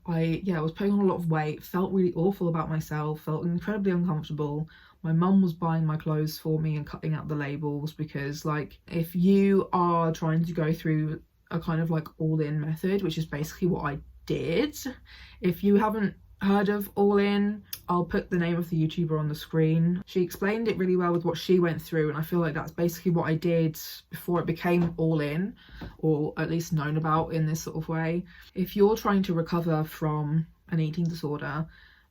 I was putting on a lot of weight, felt really awful about myself, felt incredibly uncomfortable. My mum was buying my clothes for me and cutting out the labels because, like, if you are trying to go through a kind of like all-in method, which is basically what I did. If you haven't heard of All In, I'll put the name of the YouTuber on the screen. She explained it really well with what she went through, and I feel like that's basically what I did before it became All In, or at least known about in this sort of way. If you're trying to recover from an eating disorder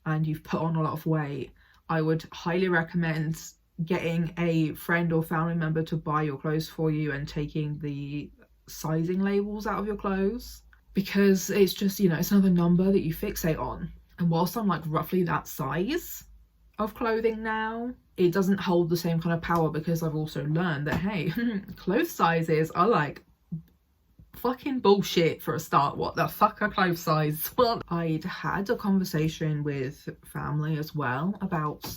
and you've put on a lot of weight, I would highly recommend getting a friend or family member to buy your clothes for you and taking the sizing labels out of your clothes, because it's just, you know, it's another number that you fixate on. And whilst I'm like roughly that size of clothing now, it doesn't hold the same kind of power, because I've also learned that, hey, clothes sizes are like fucking bullshit for a start. What the fuck are clothes size? Well, I'd had a conversation with family as well about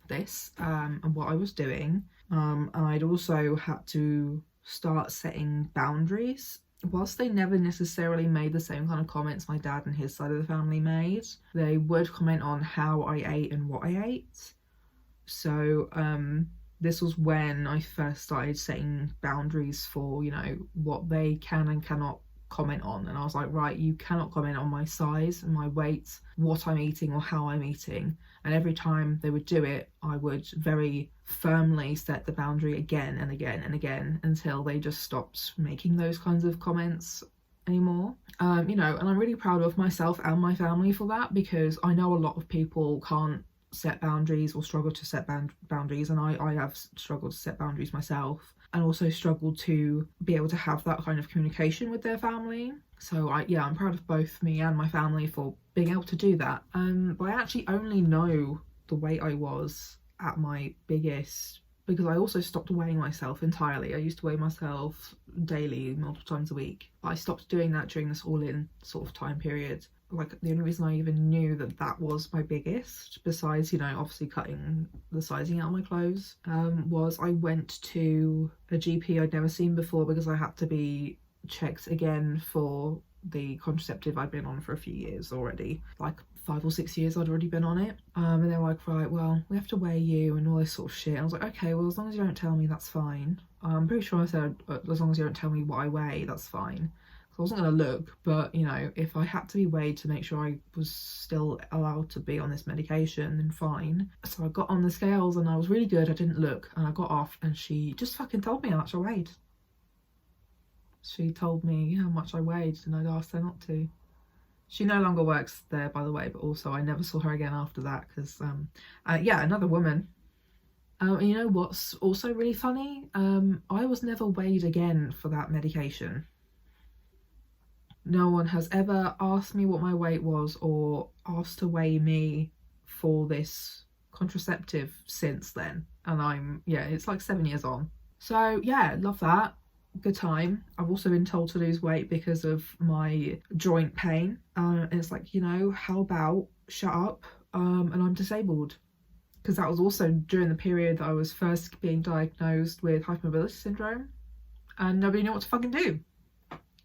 this and what I was doing, and I'd also had to start setting boundaries. Whilst they never necessarily made the same kind of comments my dad and his side of the family made, they would comment on how I ate and what I ate. So this was when I first started setting boundaries for, you know, what they can and cannot comment on. And I was like, right, you cannot comment on my size and my weight, what I'm eating or how I'm eating. And every time they would do it, I would very firmly set the boundary again and again and again until they just stopped making those kinds of comments anymore. You know, and I'm really proud of myself and my family for that, because I know a lot of people can't set boundaries or struggle to set boundaries, and I have struggled to set boundaries myself, and also struggled to be able to have that kind of communication with their family. So I'm proud of both me and my family for being able to do that. But I actually only know the weight I was at my biggest because I also stopped weighing myself entirely. I used to weigh myself daily, multiple times a week. I stopped doing that during this all-in sort of time period. Like, the only reason I even knew that that was my biggest, besides, you know, obviously cutting the sizing out of my clothes, was I went to a GP I'd never seen before because I had to be checked again for the contraceptive I'd been on for a few years already. Like 5 or 6 years I'd already been on it. And they're like, right, well, we have to weigh you and all this sort of shit. And I was like, okay, well, as long as you don't tell me, that's fine. I'm pretty sure I said, as long as you don't tell me what I weigh, that's fine. I wasn't going to look, but, you know, if I had to be weighed to make sure I was still allowed to be on this medication, then fine. So I got on the scales and I was really good. I didn't look, and I got off, and she just fucking told me how much I weighed. She told me how much I weighed, and I'd asked her not to. She no longer works there, by the way, but also I never saw her again after that because, another woman. And you know what's also really funny? I was never weighed again for that medication. No one has ever asked me what my weight was or asked to weigh me for this contraceptive since then. And it's like 7 years on. So yeah, love that. Good time. I've also been told to lose weight because of my joint pain. And it's like, you know, how about shut up and I'm disabled? Because that was also during the period that I was first being diagnosed with hypermobility syndrome and nobody knew what to fucking do.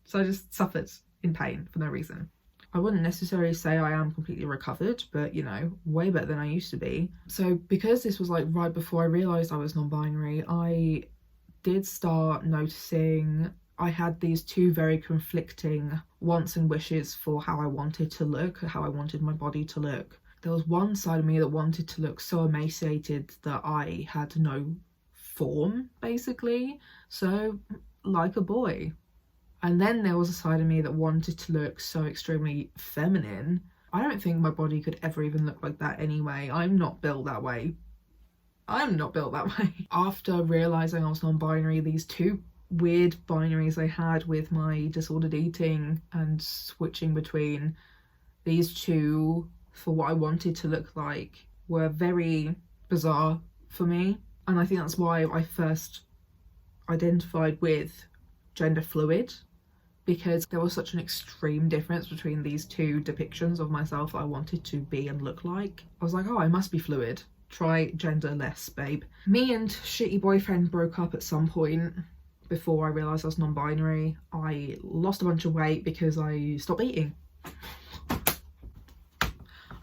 So I just suffered in pain for no reason. I wouldn't necessarily say I am completely recovered, but, you know, way better than I used to be. So because this was like right before I realised I was non-binary, I did start noticing I had these two very conflicting wants and wishes for how I wanted to look, how I wanted my body to look. There was one side of me that wanted to look so emaciated that I had no form, basically. So, like a boy. And then there was a side of me that wanted to look so extremely feminine I don't think my body could ever even look like that anyway. I'm not built that way. I'm not built that way. After realising I was non-binary, these two weird binaries I had with my disordered eating and switching between these two for what I wanted to look like were very bizarre for me. And I think that's why I first identified with gender fluid, because there was such an extreme difference between these two depictions of myself that I wanted to be and look like. I was like, oh, I must be fluid. Try genderless, babe. Me and shitty boyfriend broke up at some point before I realised I was non-binary. I lost a bunch of weight because I stopped eating.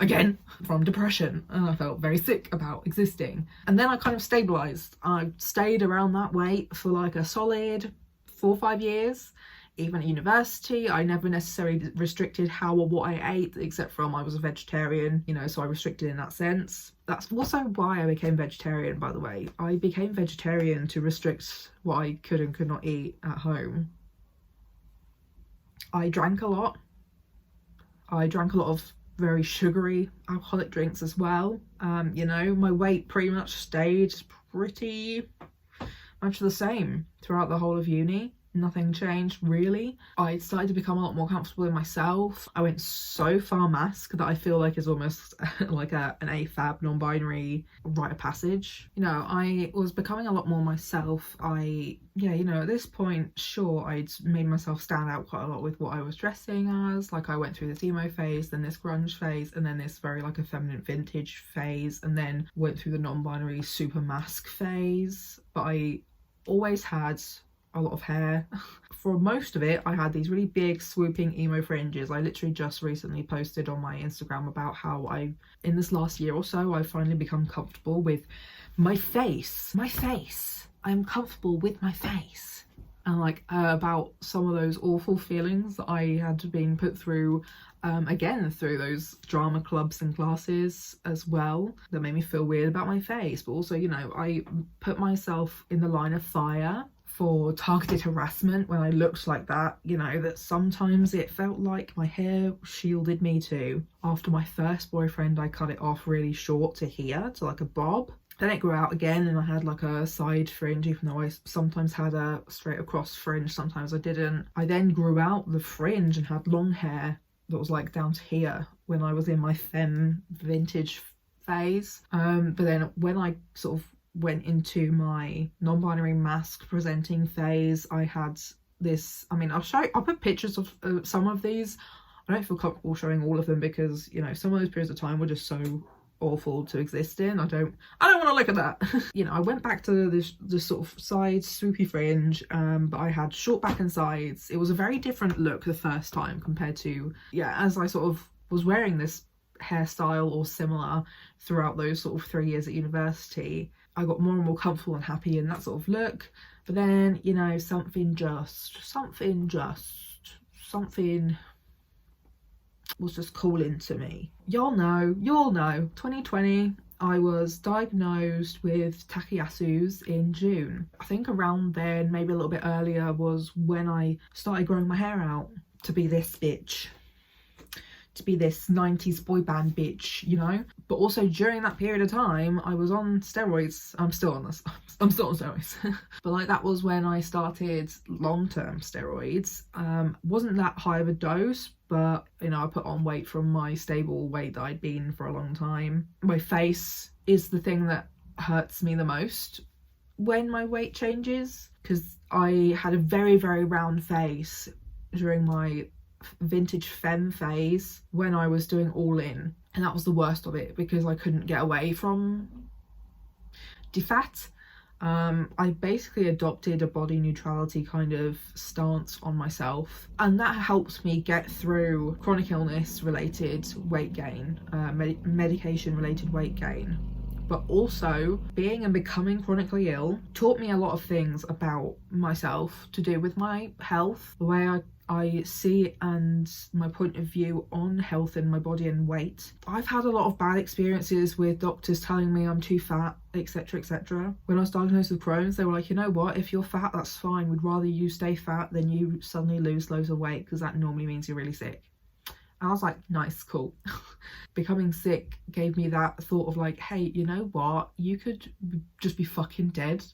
Again, from depression, and I felt very sick about existing. And then I kind of stabilised. I stayed around that weight for like a solid 4 or 5 years. Even at university, I never necessarily restricted how or what I ate, except from I was a vegetarian, you know, so I restricted in that sense. That's also why I became vegetarian, by the way. I became vegetarian to restrict what I could and could not eat at home. I drank a lot. I drank a lot of very sugary alcoholic drinks as well. You know, my weight pretty much stayed pretty much the same throughout the whole of uni. Nothing changed really. I started to become a lot more comfortable in myself. I went so far mask that I feel like is almost like an AFAB non-binary rite of passage. You know, I was becoming a lot more myself. Yeah, you know, at this point, sure, I'd made myself stand out quite a lot with what I was dressing as. Like I went through this emo phase, then this grunge phase, and then this very like effeminate vintage phase, and then went through the non-binary super mask phase. But I always had a lot of hair. For most of it, I had these really big swooping emo fringes. I literally just recently posted on my Instagram about how in this last year or so, I've finally become comfortable with my face. I'm comfortable with my face. And like about some of those awful feelings that I had been put through again through those drama clubs and classes as well, that made me feel weird about my face. But also, you know, I put myself in the line of fire for targeted harassment when I looked like that, you know, that sometimes it felt like my hair shielded me too. After my first boyfriend, I cut it off really short to here, to like a bob. Then it grew out again and I had like a side fringe, even though I sometimes had a straight across fringe, sometimes I didn't. I then grew out the fringe and had long hair that was like down to here when I was in my femme vintage phase. But then when I sort of went into my non-binary mask presenting phase, I had this, I mean, I'll put pictures of some of these. I don't feel comfortable showing all of them because, you know, some of those periods of time were just so awful to exist in. I don't want to look at that. You know, I went back to this sort of side swoopy fringe, but I had short back and sides. It was a very different look the first time compared to, yeah, as I sort of was wearing this hairstyle or similar throughout those sort of 3 years at university, I got more and more comfortable and happy in that sort of look. But then, you know, something was just calling to me. You'll know, 2020, I was diagnosed with Takayasu's in June. I think around then, maybe a little bit earlier, was when I started growing my hair out to be this bitch. To be this 90s boy band bitch, you know. But also during that period of time I was on steroids. I'm still on steroids. But like that was when I started long-term steroids. Wasn't that high of a dose, but you know, I put on weight from my stable weight that I'd been for a long time. My face is the thing that hurts me the most when my weight changes, because I had a very, very round face during my vintage femme phase when I was doing all in, and that was the worst of it because I couldn't get away from defat. I basically adopted a body neutrality kind of stance on myself, and that helped me get through chronic illness related weight gain, medication related weight gain. But also being and becoming chronically ill taught me a lot of things about myself to do with my health, the way I see it, and my point of view on health and my body and weight. I've had a lot of bad experiences with doctors telling me I'm too fat, etc, etc. When I was diagnosed with Crohn's, they were like, you know what, if you're fat, that's fine. We'd rather you stay fat than you suddenly lose loads of weight, because that normally means you're really sick. And I was like, nice, cool. Becoming sick gave me that thought of like, hey, you know what? You could just be fucking dead.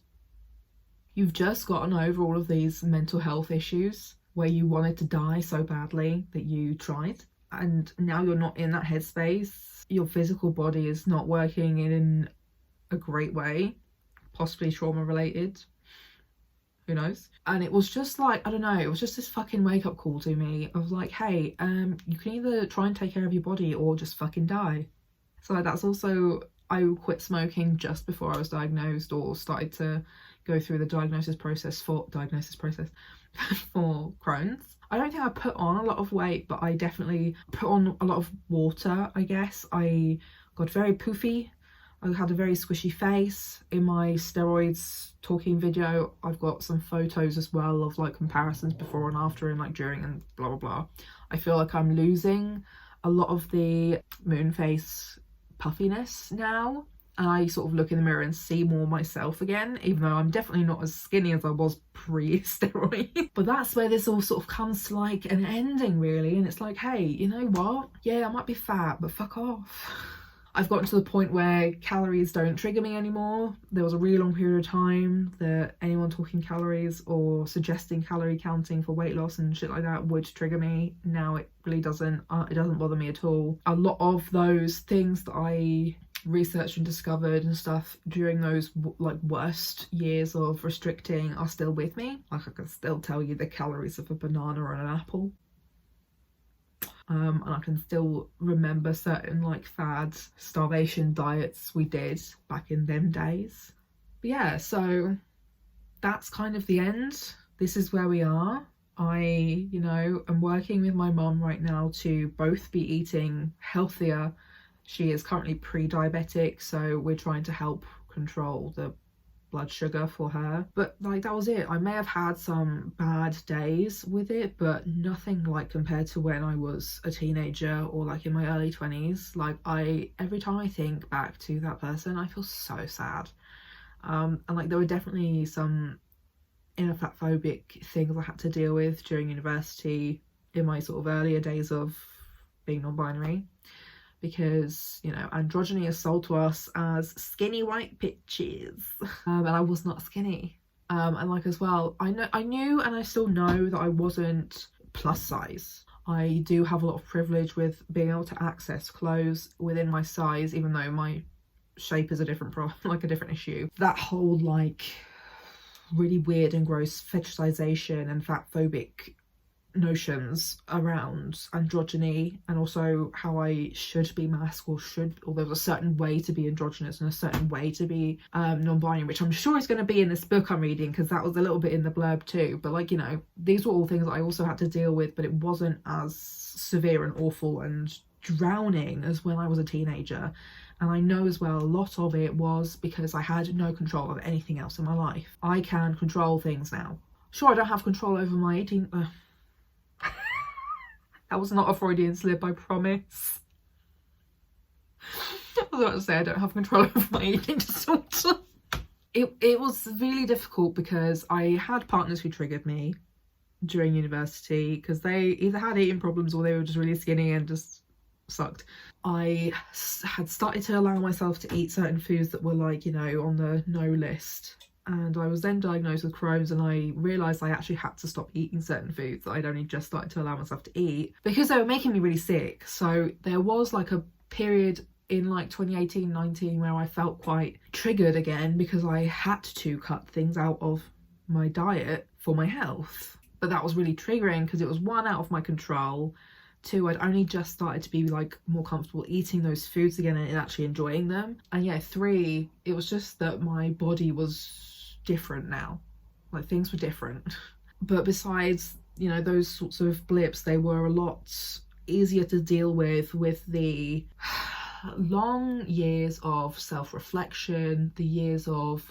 You've just gotten over all of these mental health issues where you wanted to die so badly that you tried. And now you're not in that headspace. Your physical body is not working in a great way, possibly trauma related. Who knows? And it was just like, I don't know, it was just this fucking wake up call to me of like, hey, you can either try and take care of your body or just fucking die. So like, that's also, I quit smoking just before I was diagnosed, or started to go through the diagnosis process for Crohn's. I don't think I put on a lot of weight, but I definitely put on a lot of water, I guess. I got very poofy. I had a very squishy face. In my steroids talking video, I've got some photos as well of like comparisons before and after, and like during and blah blah blah. I feel like I'm losing a lot of the moon face puffiness now, and I sort of look in the mirror and see more myself again, even though I'm definitely not as skinny as I was pre-steroid. But that's where this all sort of comes to like an ending, really, and it's like, hey, you know what? Yeah, I might be fat, but fuck off. I've gotten to the point where calories don't trigger me anymore. There was a really long period of time that anyone talking calories or suggesting calorie counting for weight loss and shit like that would trigger me. Now it really doesn't. It doesn't bother me at all. A lot of those things that I researched and discovered and stuff during those like worst years of restricting are still with me. Like, I can still tell you the calories of a banana or an apple. And I can still remember certain like fad starvation diets we did back in them days. But yeah, so that's kind of the end. This is where we are. I, you know, am working with my mum right now to both be eating healthier. She is currently pre-diabetic, so we're trying to help control the blood sugar for her. But like, that was it. I may have had some bad days with it, but nothing like compared to when I was a teenager or like in my early 20s. Like, every time I think back to that person, I feel so sad. And like, there were definitely some inner fatphobic things I had to deal with during university in my sort of earlier days of being non-binary, because, you know, androgyny is sold to us as skinny white bitches, and I was not skinny. And like, as well, I knew and I still know that I wasn't plus size. I do have a lot of privilege with being able to access clothes within my size, even though my shape is a different like a different issue. That whole like really weird and gross fetishization and fatphobic notions around androgyny, and also how I should be masked, or there's a certain way to be androgynous and a certain way to be non-binary, which I'm sure is going to be in this book I'm reading, because that was a little bit in the blurb too. But like, you know, these were all things that I also had to deal with, but it wasn't as severe and awful and drowning as when I was a teenager. And I know as well a lot of it was because I had no control of anything else in my life. I can control things now. Sure, I don't have control over my eating. That was not a Freudian slip, I promise. I was about to say I don't have control over my eating disorder. It was really difficult because I had partners who triggered me during university, because they either had eating problems or they were just really skinny and just sucked. I had started to allow myself to eat certain foods that were like, you know, on the no list. And I was then diagnosed with Crohn's, and I realised I actually had to stop eating certain foods that I'd only just started to allow myself to eat, because they were making me really sick. So there was like a period in like 2018-19 where I felt quite triggered again, because I had to cut things out of my diet for my health. But that was really triggering, because it was one, out of my control. Two, I'd only just started to be like more comfortable eating those foods again and actually enjoying them. And yeah, three, it was just that my body was different now. Like, things were different. But besides, you know, those sorts of blips, they were a lot easier to deal with the long years of self-reflection, the years of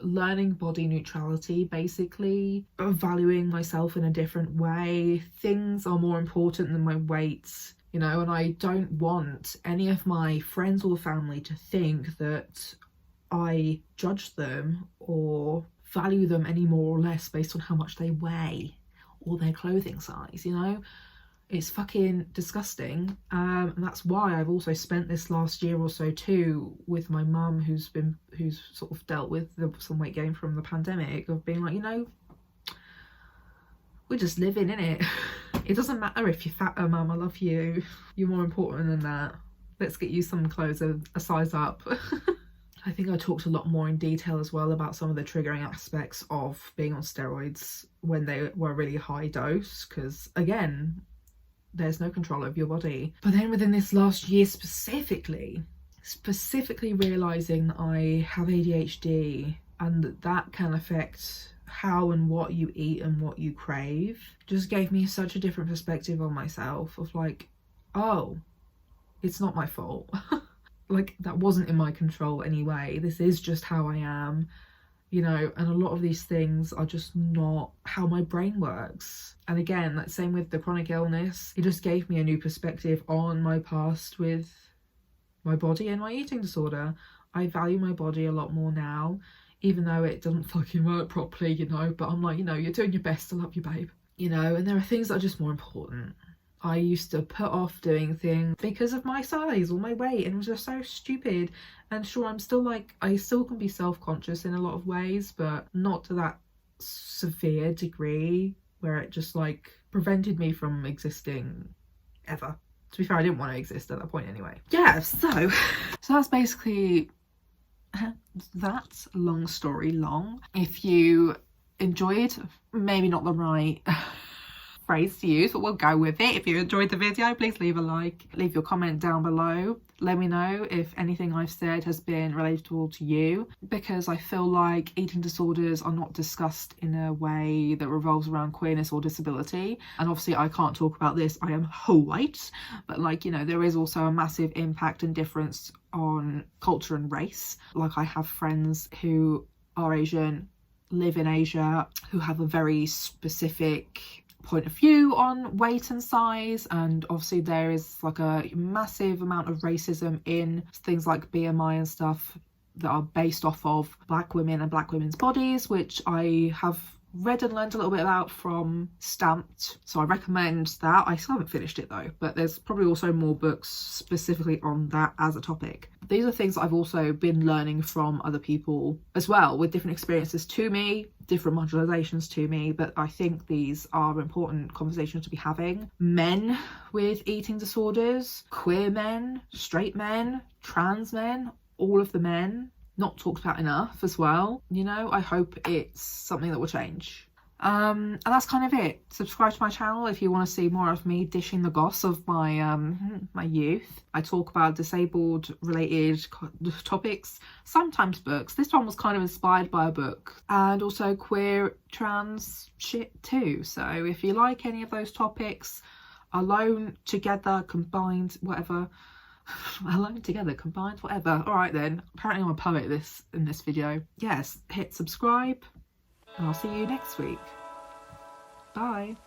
learning body neutrality, basically valuing myself in a different way. Things are more important than my weight, you know, and I don't want any of my friends or family to think that I judge them or value them any more or less based on how much they weigh or their clothing size, you know. It's fucking disgusting. And that's why I've also spent this last year or so too with my mum, who's sort of dealt with some weight gain from the pandemic, of being like, you know, we're just living in it. It doesn't matter if you're fat, mum, I love you. You're more important than that. Let's get you some clothes a size up. I think I talked a lot more in detail as well about some of the triggering aspects of being on steroids when they were really high dose, because again, there's no control over your body. But then within this last year specifically realising that I have ADHD and that can affect how and what you eat and what you crave, just gave me such a different perspective on myself, of like, oh, it's not my fault. Like, that wasn't in my control anyway. This is just how I am, you know, and a lot of these things are just not how my brain works. And again, that same with the chronic illness, it just gave me a new perspective on my past with my body and my eating disorder. I value my body a lot more now, even though it doesn't fucking work properly, you know, but I'm like, you know, you're doing your best to love you, babe. You know, and there are things that are just more important. I used to put off doing things because of my size or my weight, and it was just so stupid. And sure, I'm still like, I still can be self-conscious in a lot of ways, but not to that severe degree where it just like prevented me from existing ever. To be fair, I didn't want to exist at that point anyway. Yeah, so that's basically that. Long story long. If you enjoyed, maybe not the right phrase to use, but we'll go with it. If you enjoyed the video, please leave a like, leave your comment down below. Let me know if anything I've said has been relatable to you, because I feel like eating disorders are not discussed in a way that revolves around queerness or disability. And obviously I can't talk about this, I am white, but like, you know, there is also a massive impact and difference on culture and race. Like, I have friends who are Asian, live in Asia, who have a very specific point of view on weight and size, and obviously there is like a massive amount of racism in things like BMI and stuff that are based off of black women and black women's bodies, which I have read and learned a little bit about from Stamped, so I recommend that. I still haven't finished it though, but there's probably also more books specifically on that as a topic. These are things that I've also been learning from other people as well, with different experiences to me, different marginalizations to me, but I think these are important conversations to be having. Men with eating disorders, queer men, straight men, trans men, all of the men, not talked about enough as well. You know, I hope it's something that will change. And that's kind of it. Subscribe to my channel if you want to see more of me dishing the goss of my my youth. I talk about disabled related topics, sometimes books. This one was kind of inspired by a book, and also queer trans shit too. So if you like any of those topics, alone, together, combined, whatever, alone, together, combined, whatever. All right then, apparently I'm a poet in this video. Yes, hit subscribe and I'll see you next week. Bye.